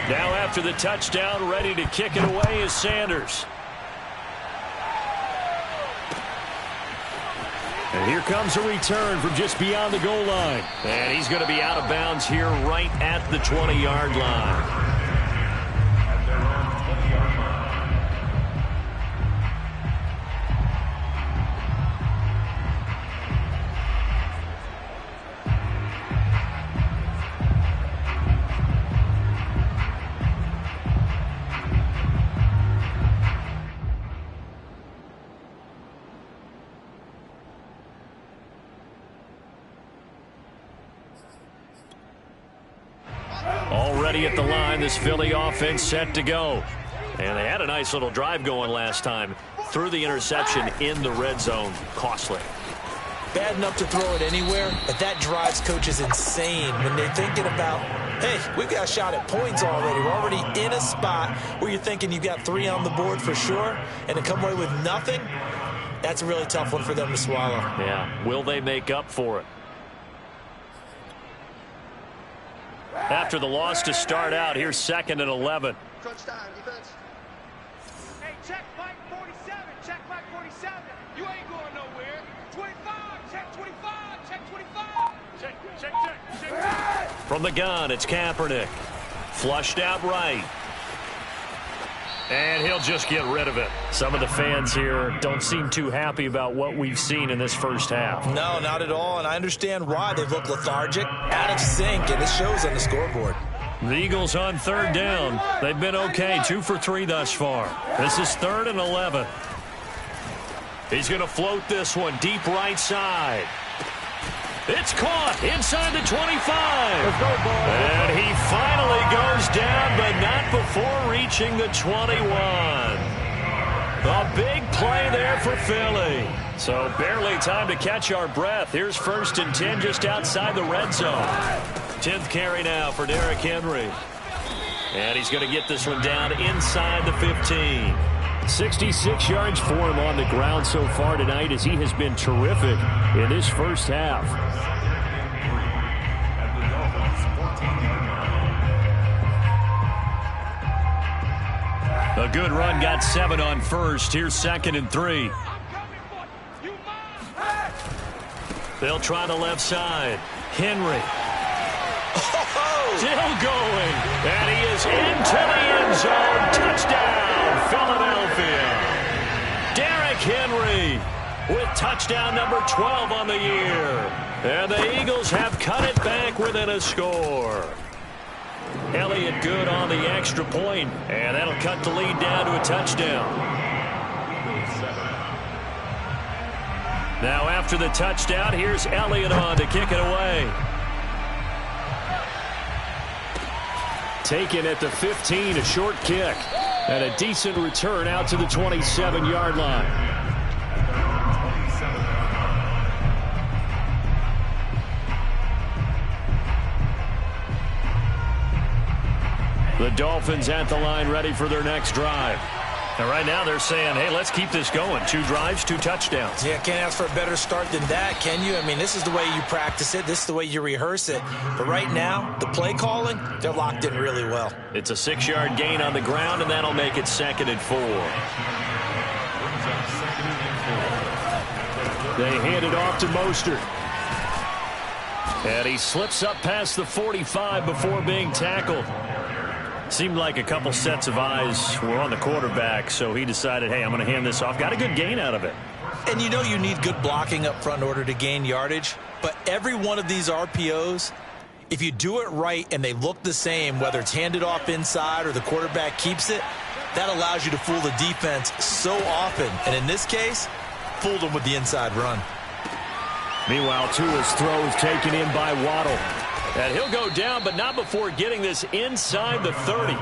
Now after the touchdown, ready to kick it away is Sanders. And here comes a return from just beyond the goal line. And he's going to be out of bounds here right at the 20-yard line. Already at the line, this Philly offense set to go. And they had a nice little drive going last time. Threw the interception in the red zone. Costly. Bad enough to throw it anywhere, but that drives coaches insane when they're thinking about, hey, we've got a shot at points already. We're already in a spot where you're thinking you've got 3 on the board for sure, and to come away with nothing, that's a really tough one for them to swallow. Yeah, will they make up for it? After the loss to start out, here's 2nd and 11. Crunch time, defense. Hey, check Mike 47. Check Mike 47. You ain't going nowhere. 25. Check 25. Check 25. Check. From the gun, it's Kaepernick. Flushed out right. And he'll just get rid of it. Some of the fans here don't seem too happy about what we've seen in this first half. No, not at all, and I understand why. They've looked lethargic, out of sync, and it shows on the scoreboard. The Eagles on 3rd down. They've been okay, 2 for 3 thus far. This is 3rd and 11. He's going to float this one deep right side. It's caught inside the 25. And he finally goes down, but not before reaching the 21. A big play there for Philly. So barely time to catch our breath. Here's 1st and 10 just outside the red zone. 10th carry now for Derrick Henry. And he's going to get this one down inside the 15. 66 yards for him on the ground so far tonight as he has been terrific in this first half. A good run, got 7 on first. Here's 2nd and 3. They'll try the left side. Henry. Still going. And he is into the end zone. Touchdown, Philadelphia. Derrick Henry with touchdown number 12 on the year. And the Eagles have cut it back within a score. Elliott good on the extra point, and that'll cut the lead down to a touchdown. Now after the touchdown, here's Elliott on to kick it away. Taken at the 15, a short kick. And a decent return out to the 27-yard line. The Dolphins at the line ready for their next drive. And right now they're saying, hey, let's keep this going. 2 drives, 2 touchdowns. Yeah, can't ask for a better start than that, can you? I mean, this is the way you practice it. This is the way you rehearse it. But right now, the play calling, they're locked in really well. It's a 6-yard gain on the ground, and that'll make it 2nd and 4. They hand it off to Mostert. And he slips up past the 45 before being tackled. Seemed like a couple sets of eyes were on the quarterback, so he decided, hey, I'm going to hand this off. Got a good gain out of it. And you know you need good blocking up front in order to gain yardage. But every one of these RPOs, if you do it right and they look the same, whether it's handed off inside or the quarterback keeps it, that allows you to fool the defense so often. And in this case, fooled them with the inside run. Meanwhile, Tua's throw is taken in by Waddle. And he'll go down, but not before getting this inside the 30.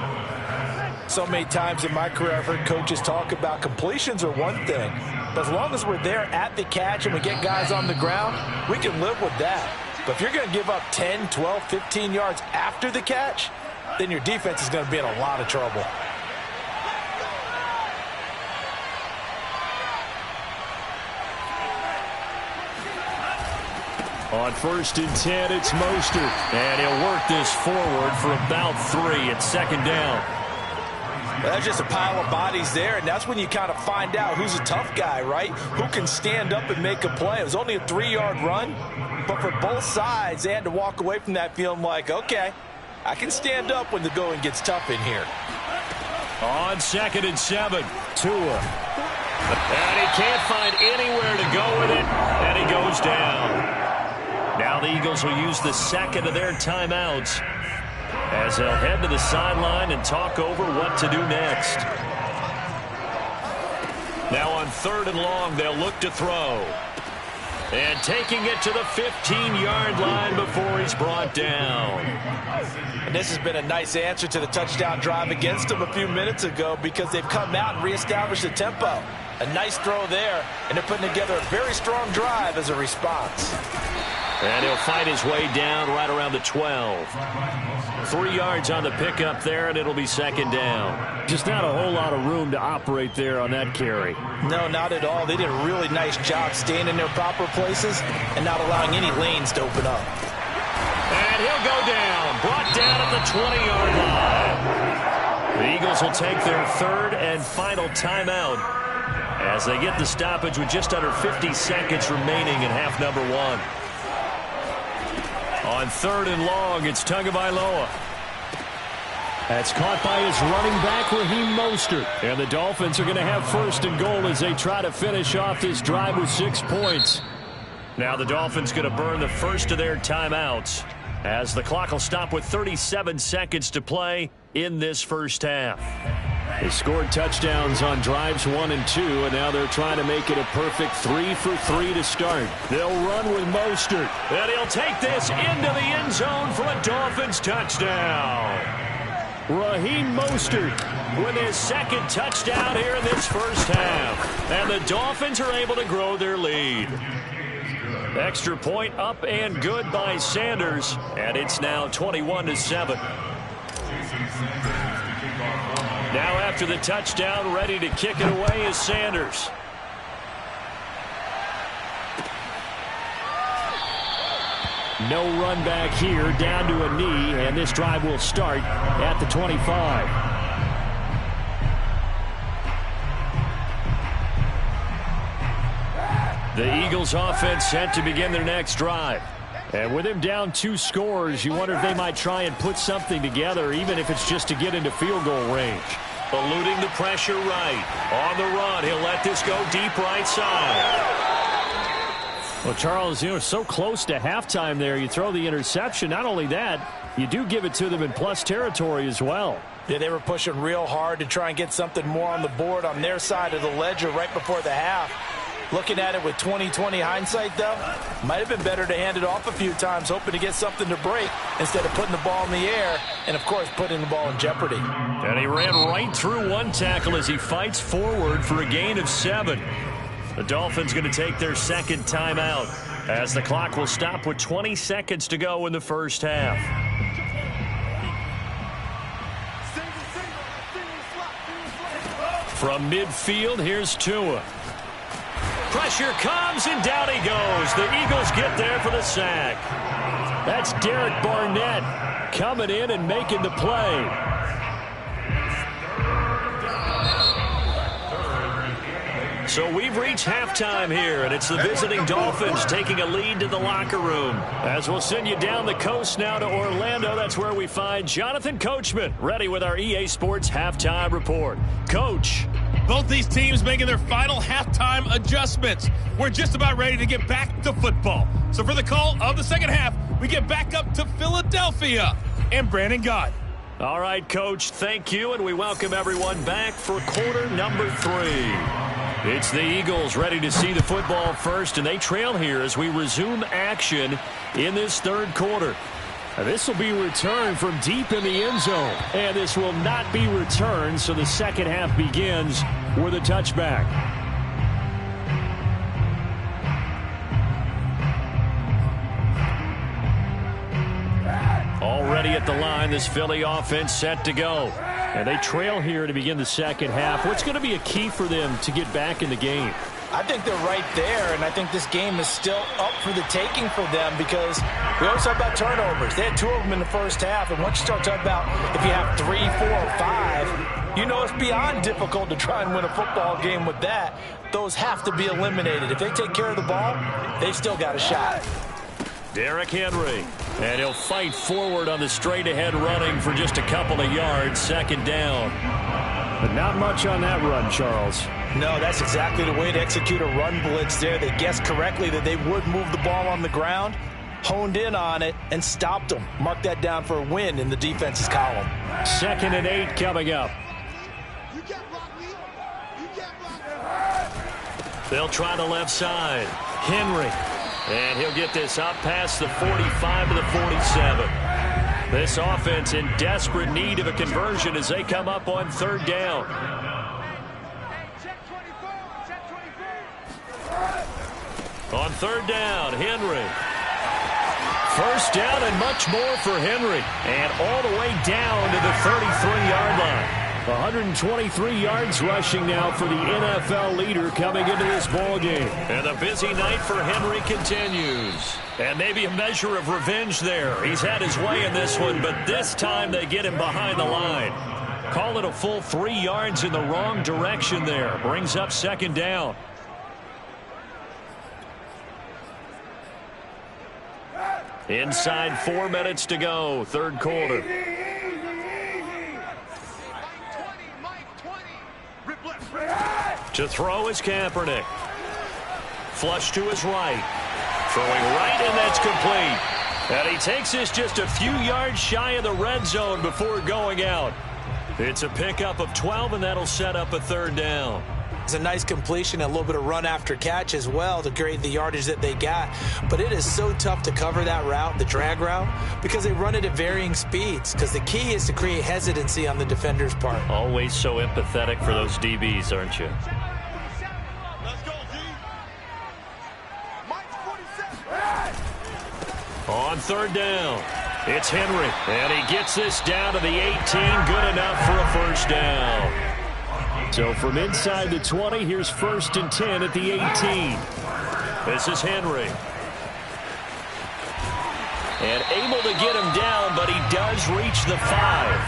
So many times in my career, I've heard coaches talk about completions are one thing. But as long as we're there at the catch and we get guys on the ground, we can live with that. But if you're going to give up 10, 12, 15 yards after the catch, then your defense is going to be in a lot of trouble. On 1st and 10, it's Mostert. And he'll work this forward for about 3 at 2nd down. Well, that's just a pile of bodies there, and that's when you kind of find out who's a tough guy, right? Who can stand up and make a play. It was only a 3-yard run, but for both sides, they had to walk away from that feeling like, okay, I can stand up when the going gets tough in here. On 2nd and 7, Tua. And he can't find anywhere to go with it, and he goes down. Now the Eagles will use the 2nd of their timeouts as they'll head to the sideline and talk over what to do next. Now on 3rd and long, they'll look to throw. And taking it to the 15-yard line before he's brought down. And this has been a nice answer to the touchdown drive against them a few minutes ago because they've come out and reestablished the tempo. A nice throw there, and they're putting together a very strong drive as a response. And he'll fight his way down right around the 12. 3 yards on the pickup there, and it'll be 2nd down. Just not a whole lot of room to operate there on that carry. No, not at all. They did a really nice job staying in their proper places and not allowing any lanes to open up. And he'll go down, brought down at the 20-yard line. The Eagles will take their 3rd and final timeout as they get the stoppage with just under 50 seconds remaining in half number 1. On 3rd and long, it's Tagovailoa. That's caught by his running back, Raheem Mostert. And the Dolphins are going to have 1st and goal as they try to finish off this drive with 6 points. Now the Dolphins going to burn the first of their timeouts as the clock will stop with 37 seconds to play in this first half. They scored touchdowns on drives 1 and 2, and now they're trying to make it a perfect 3 for 3 to start. They'll run with Mostert, and he'll take this into the end zone for a Dolphins touchdown. Raheem Mostert with his 2nd touchdown here in this first half, and the Dolphins are able to grow their lead. Extra point up and good by Sanders, and it's now 21-7. Now after the touchdown, ready to kick it away is Sanders. No run back here, down to a knee, and this drive will start at the 25. The Eagles offense set to begin their next drive. And with him down 2 scores, you wonder if they might try and put something together, even if it's just to get into field goal range. Eluding the pressure right. On the run, he'll let this go deep right side. Well, Charles, you know, so close to halftime there. You throw the interception. Not only that, you do give it to them in plus territory as well. Yeah, they were pushing real hard to try and get something more on the board on their side of the ledger right before the half. Looking at it with 20/20 hindsight, though, might have been better to hand it off a few times, hoping to get something to break instead of putting the ball in the air and, of course, putting the ball in jeopardy. And he ran right through one tackle as he fights forward for a gain of 7. The Dolphins going to take their 2nd timeout as the clock will stop with 20 seconds to go in the first half. From midfield, here's Tua. Pressure comes, and down he goes. The Eagles get there for the sack. That's Derek Barnett coming in and making the play. So we've reached halftime here, and it's the visiting Dolphins taking a lead to the locker room. As we'll send you down the coast now to Orlando, that's where we find Jonathan Coachman, ready with our EA Sports Halftime Report. Coach. Both these teams making their final halftime adjustments. We're just about ready to get back to football. So for the call of the second half, we get back up to Philadelphia and Brandon Gott. All right, Coach, thank you, and we welcome everyone back for quarter number 3. It's the Eagles ready to see the football first, and they trail here as we resume action in this 3rd quarter. This will be returned from deep in the end zone, and this will not be returned, so the second half begins with a touchback. Already at the line, this Philly offense set to go. And they trail here to begin the second half. What's going to be a key for them to get back in the game? I think they're right there, and I think this game is still up for the taking for them because we always talk about turnovers. They had 2 of them in the first half, and once you start talking about if you have 3, 4, or 5, you know it's beyond difficult to try and win a football game with that. Those have to be eliminated. If they take care of the ball, they've still got a shot. Derrick Henry, and he'll fight forward on the straight-ahead running for just a couple of yards, second down. But not much on that run, Charles. No, that's exactly the way to execute a run blitz there. They guessed correctly that they would move the ball on the ground, honed in on it, and stopped them. Mark that down for a win in the defense's column. 2nd and 8 coming up. They'll try the left side. Henry. And he'll get this up past the 45 to the 47. This offense in desperate need of a conversion as they come up on 3rd down. On 3rd down, Henry. 1st down and much more for Henry. And all the way down to the 33-yard line. 123 yards rushing now for the NFL leader coming into this ball game. And the busy night for Henry continues. And maybe a measure of revenge there. He's had his way in this one, but this time they get him behind the line. Call it a full 3 yards in the wrong direction there. Brings up 2nd down. Inside 4 minutes to go, 3rd quarter. To throw is Kaepernick. Flush to his right. Throwing right, and that's complete. And he takes this just a few yards shy of the red zone before going out. It's a pickup of 12, and that'll set up a 3rd down. It's a nice completion, a little bit of run after catch as well to create the yardage that they got. But it is so tough to cover that route, the drag route, because they run it at varying speeds. Because the key is to create hesitancy on the defender's part. Always so empathetic for those DBs, aren't you? Let's go, D. Mike 47. On 3rd down, it's Henry. And he gets this down to the 18. Good enough for a 1st down. So from inside the 20, here's 1st and 10 at the 18. This is Henry. And able to get him down, but he does reach the 5.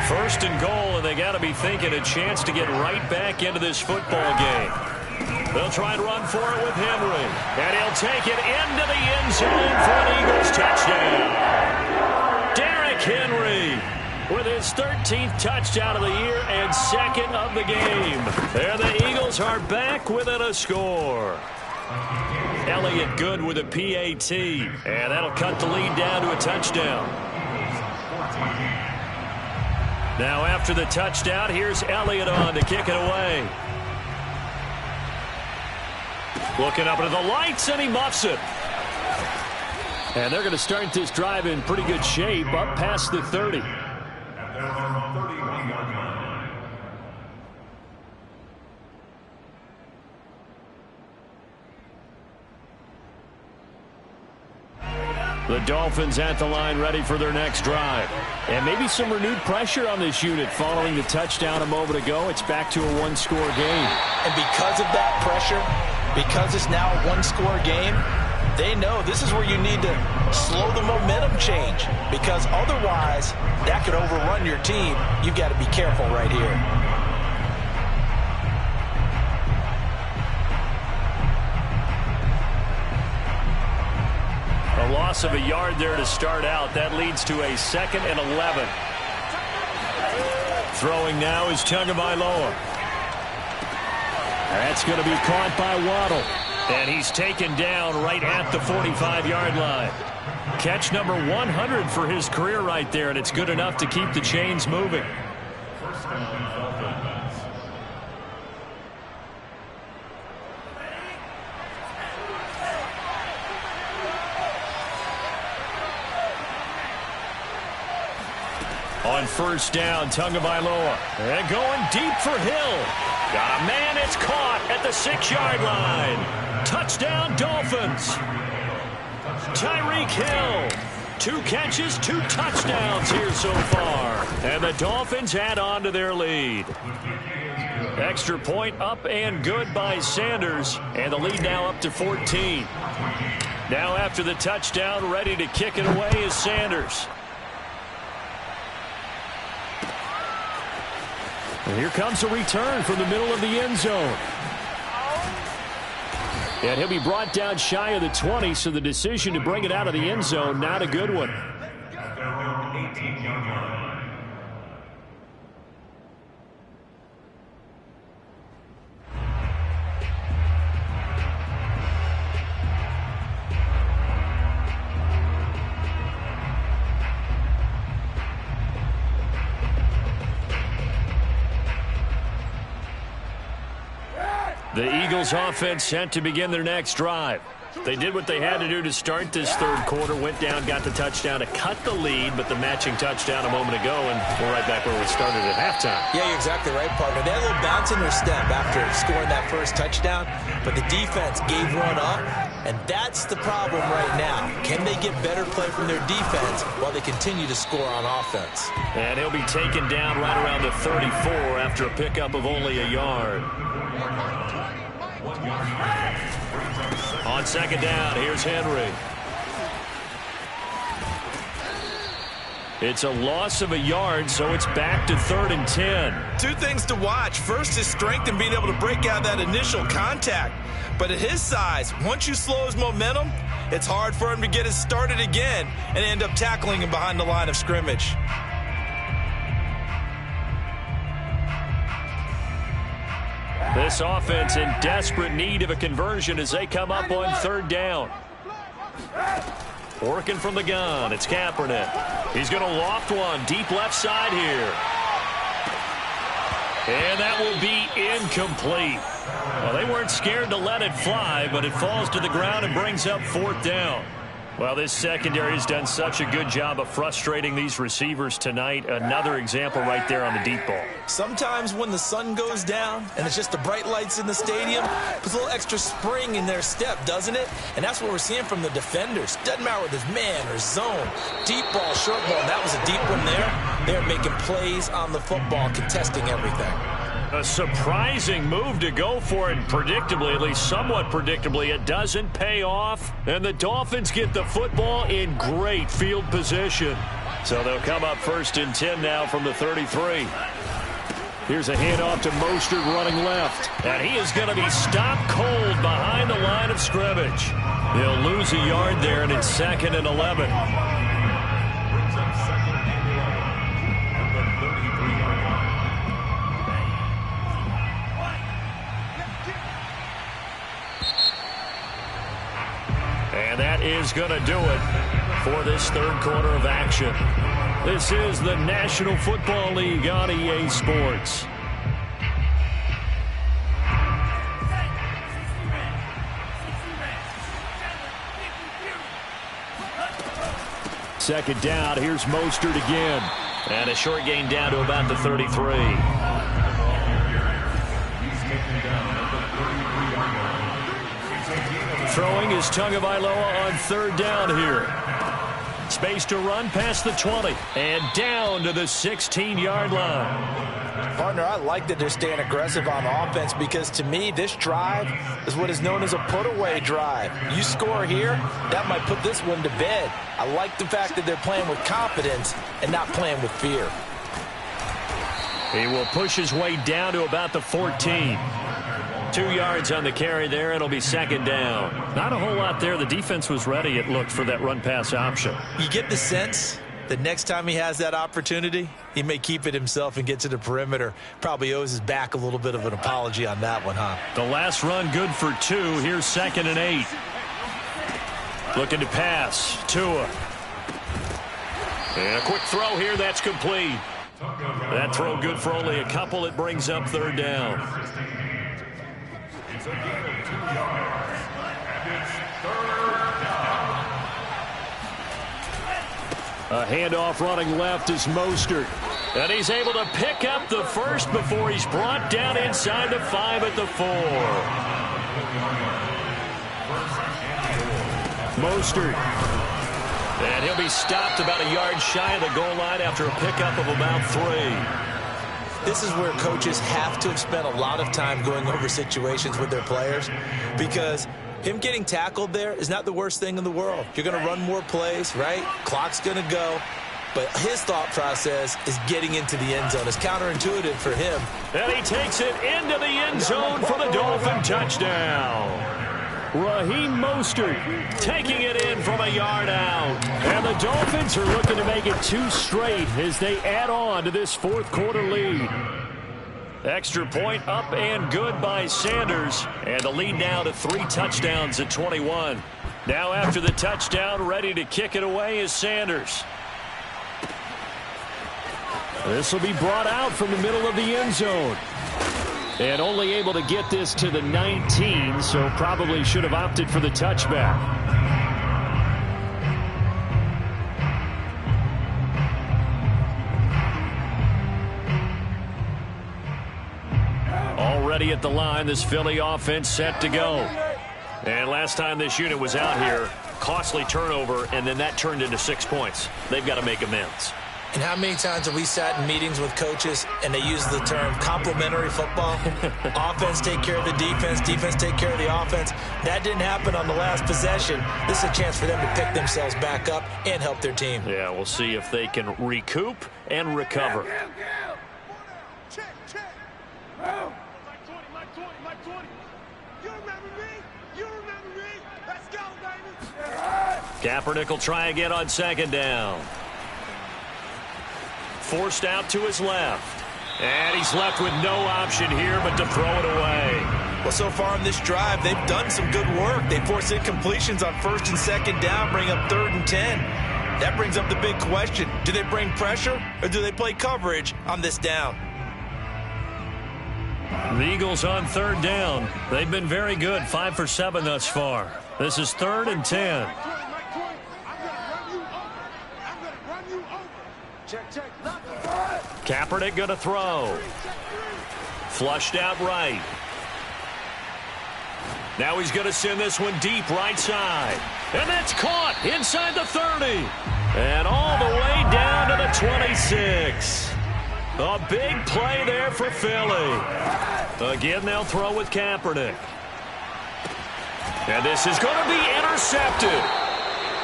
1st and goal, and they got to be thinking a chance to get right back into this football game. They'll try and run for it with Henry. And he'll take it into the end zone for an Eagles touchdown. Derrick Henry with his 13th touchdown of the year and 2nd of the game. There the Eagles are back within a score. Elliott good with a PAT, and that'll cut the lead down to a touchdown. Now after the touchdown, here's Elliott on to kick it away. Looking up into the lights, and he muffs it. And they're going to start this drive in pretty good shape, up past the 30. The Dolphins at the line ready for their next drive. And maybe some renewed pressure on this unit following the touchdown a moment ago. It's back to a one-score game. And because of that pressure, because it's now a one-score game, they know this is where you need to slow the momentum change. Because otherwise, that could overrun your team. You've got to be careful right here. A loss of a yard there to start out. That leads to a 2nd and 11. Throwing now is Tagovailoa. That's going to be caught by Waddle. And he's taken down right at the 45-yard line. Catch number 100 for his career right there, and it's good enough to keep the chains moving. On 1st down, Tagovailoa. And going deep for Hill. Got a man, it's caught at the 6-yard line. Touchdown, Dolphins. Tyreek Hill. 2 catches, 2 touchdowns here so far. And the Dolphins add on to their lead. Extra point up and good by Sanders. And the lead now up to 14. Now after the touchdown, ready to kick it away is Sanders. And here comes a return from the middle of the end zone. And he'll be brought down shy of the 20, so the decision to bring it out of the end zone, not a good one. The Eagles offense set to begin their next drive. They did what they had to do to start this third quarter, went down, got the touchdown to cut the lead, but the matching touchdown a moment ago, and we're right back where we started at halftime. Yeah, you're exactly right, partner. They had a little bounce in their step after scoring that first touchdown, but the defense gave one up, and that's the problem right now. Can they get better play from their defense while they continue to score on offense? And he'll be taken down right around the 34 after a pickup of only a yard. On second down, here's Henry. It's a loss of a yard, so it's back to 3rd and 10. Two things to watch. First is strength and being able to break out that initial contact. But at his size, once you slow his momentum, it's hard for him to get it started again and end up tackling him behind the line of scrimmage. This offense in desperate need of a conversion as they come up on 3rd down. Working from the gun, it's Kaepernick. He's going to loft one deep left side here. And that will be incomplete. Well, they weren't scared to let it fly, but it falls to the ground and brings up 4th down. Well, this secondary has done such a good job of frustrating these receivers tonight. Another example right there on the deep ball. Sometimes when the sun goes down and it's just the bright lights in the stadium, puts a little extra spring in their step, doesn't it? And that's what we're seeing from the defenders. Doesn't matter whether it's man or zone. Deep ball, short ball, and that was a deep one there. They're making plays on the football, contesting everything. A surprising move to go for it, predictably, at least somewhat predictably. It doesn't pay off, and the Dolphins get the football in great field position. So they'll come up 1st and 10 now from the 33. Here's a handoff to Mostert running left, and he is going to be stopped cold behind the line of scrimmage. They'll lose a yard there, and it's 2nd and 11. And that is going to do it for this third quarter of action. This is the National Football League on EA Sports. Second down, here's Mostert again. And a short gain down to about the 33. Throwing is Tagovailoa on 3rd down here. Space to run past the 20 and down to the 16-yard line. Partner, I like that they're staying aggressive on offense because to me this drive is what is known as a put-away drive. You score here, that might put this one to bed. I like the fact that they're playing with confidence and not playing with fear. He will push his way down to about the 14. 2 yards on the carry there. It'll be 2nd down. Not a whole lot there. The defense was ready, it looked, for that run-pass option. You get the sense that next time he has that opportunity, he may keep it himself and get to the perimeter. Probably owes his back a little bit of an apology on that one, huh? The last run good for 2. Here's 2nd and 8. Looking to pass. Tua. And a quick throw here. That's complete. That throw good for only a couple. It brings up 3rd down. A handoff running left is Mostert. And he's able to pick up the first before he's brought down inside the 5 at the 4. Mostert. And he'll be stopped about a yard shy of the goal line after a pickup of about 3. this is where coaches have to have spent a lot of time going over situations with their players, because him getting tackled there is not the worst thing in the world. You're going to run more plays, right? Clock's going to go. But his thought process is getting into the end zone. It's counterintuitive for him. And he takes it into the end zone for the Dolphin touchdown. Raheem Mostert taking it in from a yard out. And the Dolphins are looking to make it 2 straight as they add on to this fourth quarter lead. Extra point up and good by Sanders. And the lead now to 3 touchdowns at 21. Now after the touchdown, ready to kick it away is Sanders. This will be brought out from the middle of the end zone. And only able to get this to the 19, so probably should have opted for the touchback. Already at the line, this Philly offense set to go. And last time this unit was out here, costly turnover, and then that turned into 6 points. They've got to make amends. And how many times have we sat in meetings with coaches and they use the term complementary football? Offense take care of the defense, defense take care of the offense. That didn't happen on the last possession. This is a chance for them to pick themselves back up and help their team. Yeah, we'll see if they can recoup and recover. Check, check. Mike 20, Mike 20, Mike 20. You remember me? You remember me? Let's go, baby. Kaepernick will try again on second down. Forced out to his left. And he's left with no option here but to throw it away. Well, so far on this drive, they've done some good work. They force incompletions on 1st and 2nd down, bring up 3rd and 10. That brings up the big question. Do they bring pressure or do they play coverage on this down? The Eagles on 3rd down. They've been very good, 5 for 7 thus far. This is 3rd and 10. Kaepernick going to throw. Flushed out right. Now he's going to send this one deep right side. And that's caught inside the 30. And all the way down to the 26. A big play there for Philly. Again, they'll throw with Kaepernick. And this is going to be intercepted.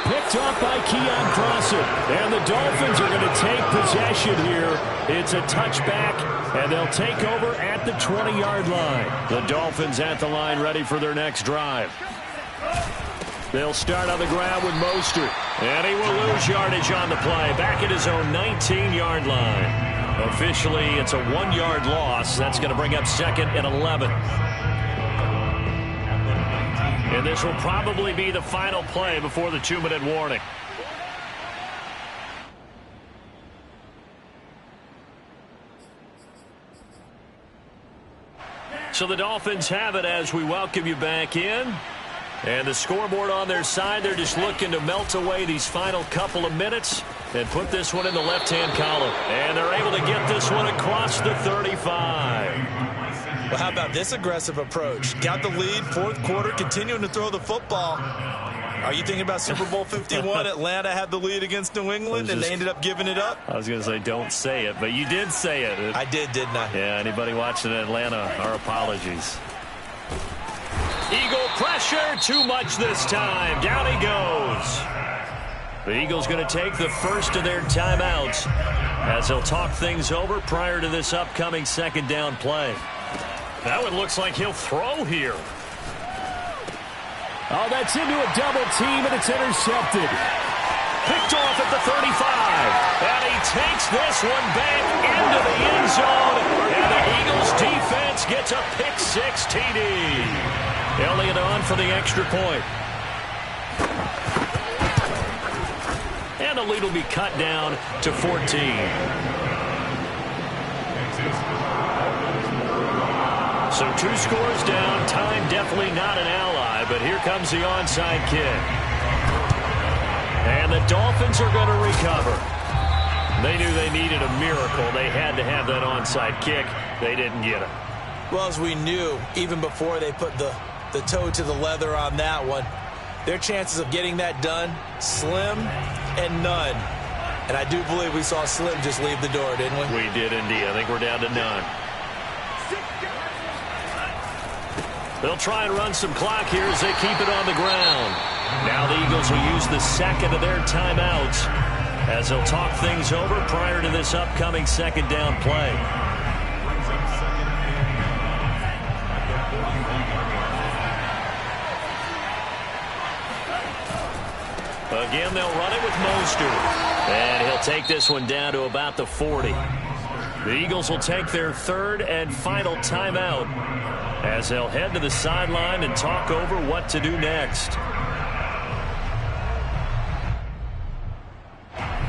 Picked off by Keon Crossen. And the Dolphins are going to take possession here. It's a touchback, and they'll take over at the 20-yard line. The Dolphins at the line ready for their next drive. They'll start on the ground with Mostert. And he will lose yardage on the play. Back at his own 19-yard line. Officially, it's a 1-yard loss. That's going to bring up 2nd and 11. And this will probably be the final play before the 2-minute warning. So the Dolphins have it as we welcome you back in. And the scoreboard on their side, they're just looking to melt away these final couple of minutes and put this one in the left-hand column. And they're able to get this one across the 35. Well, how about this aggressive approach? Got the lead, 4th quarter, continuing to throw the football. Are you thinking about Super Bowl 51? Atlanta had the lead against New England, and they ended up giving it up? I was going to say don't say it, but you did say it. I did, didn't I? Yeah, anybody watching Atlanta, our apologies. Eagle pressure, too much this time. Down he goes. The Eagles going to take the first of their timeouts as they'll talk things over prior to this upcoming 2nd down play. That one looks like he'll throw here. Oh, that's into a double team, and it's intercepted. Picked off at the 35. And he takes this one back into the end zone. And the Eagles defense gets a pick-6 TD. Elliott on for the extra point. And the lead will be cut down to 14. So 2 scores down. Time definitely not an ally, but here comes the onside kick. And the Dolphins are going to recover. They knew they needed a miracle. They had to have that onside kick. They didn't get it. Well, as we knew, even before they put the toe to the leather on that one, their chances of getting that done, slim and none. And I do believe we saw Slim just leave the door, didn't we? We did indeed. I think we're down to none. They'll try and run some clock here as they keep it on the ground. Now the Eagles will use the second of their timeouts as they'll talk things over prior to this upcoming second down play. Again, they'll run it with Mostert. And he'll take this one down to about the 40. The Eagles will take their third and final timeout as they'll head to the sideline and talk over what to do next.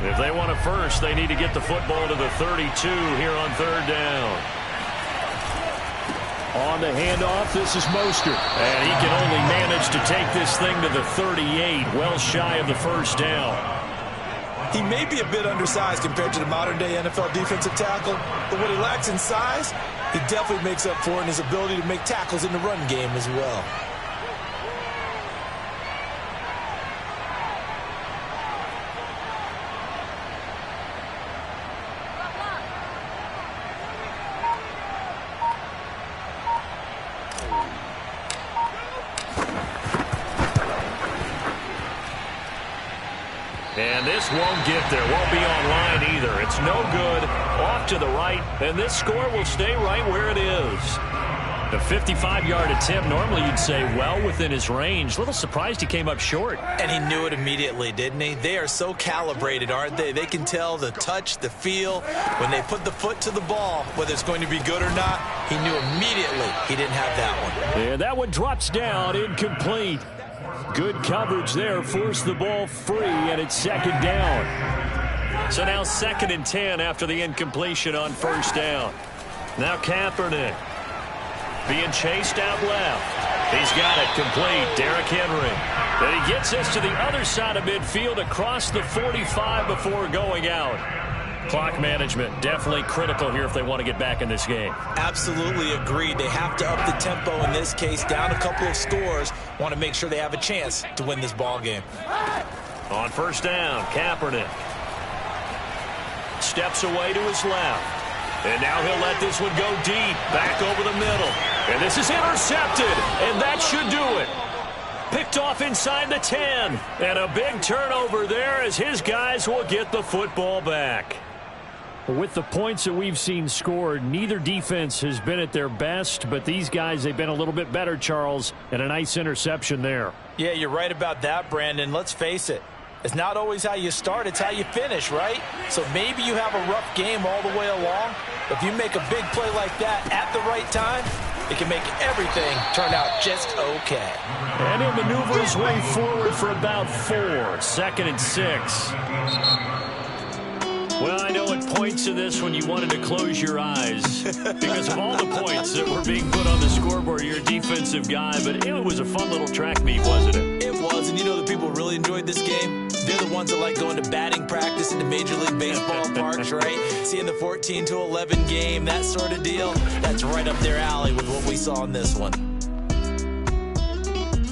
If they want a first, they need to get the football to the 32 here on third down. On the handoff, this is Mostert. And he can only manage to take this thing to the 38, well shy of the first down. He may be a bit undersized compared to the modern-day NFL defensive tackle, but what he lacks in size, he definitely makes up for in his ability to make tackles in the run game as well. And this won't get there. Won't be online either. It's no good. Off to the right. And this score will stay right where it is. The 55-yard attempt, normally you'd say well within his range. Little surprised he came up short. And he knew it immediately, didn't he? They are so calibrated, aren't they? They can tell the touch, the feel. When they put the foot to the ball, whether it's going to be good or not, he knew immediately he didn't have that one. And that one drops down, incomplete. Good coverage there, forced the ball free, and it's second down. So now 2nd and 10 after the incompletion on first down. Now Kaepernick being chased out left. He's got it complete. Derrick Henry. Then he gets us to the other side of midfield across the 45 before going out. Clock management definitely critical here if they want to get back in this game. Absolutely agreed. They have to up the tempo in this case, down a couple of scores. Want to make sure they have a chance to win this ball game. On first down, Kaepernick steps away to his left. And now he'll let this one go deep, back over the middle. And this is intercepted, and that should do it. Picked off inside the 10. And a big turnover there as his guys will get the football back. With the points that we've seen scored, neither defense has been at their best, but these guys, they've been a little bit better, Charles, and a nice interception there. Yeah, you're right about that, Brandon. Let's face it. It's not always how you start, it's how you finish, right? So maybe you have a rough game all the way along, but if you make a big play like that at the right time, it can make everything turn out just okay. And he'll maneuver his way forward for about 4. 2nd and 6. Well, I know at points in this when you wanted to close your eyes because of all the points that were being put on the scoreboard. You're a defensive guy, but it was a fun little track meet, wasn't it? It was, and you know the people who really enjoyed this game? They're the ones that like going to batting practice in the Major League Baseball parks, right? Seeing the 14-11 game, that sort of deal. That's right up their alley with what we saw in this one.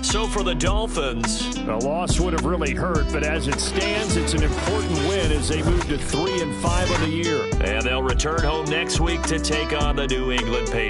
So for the Dolphins, a loss would have really hurt, but as it stands, it's an important win as they move to 3-5 on the year. And they'll return home next week to take on the New England Patriots.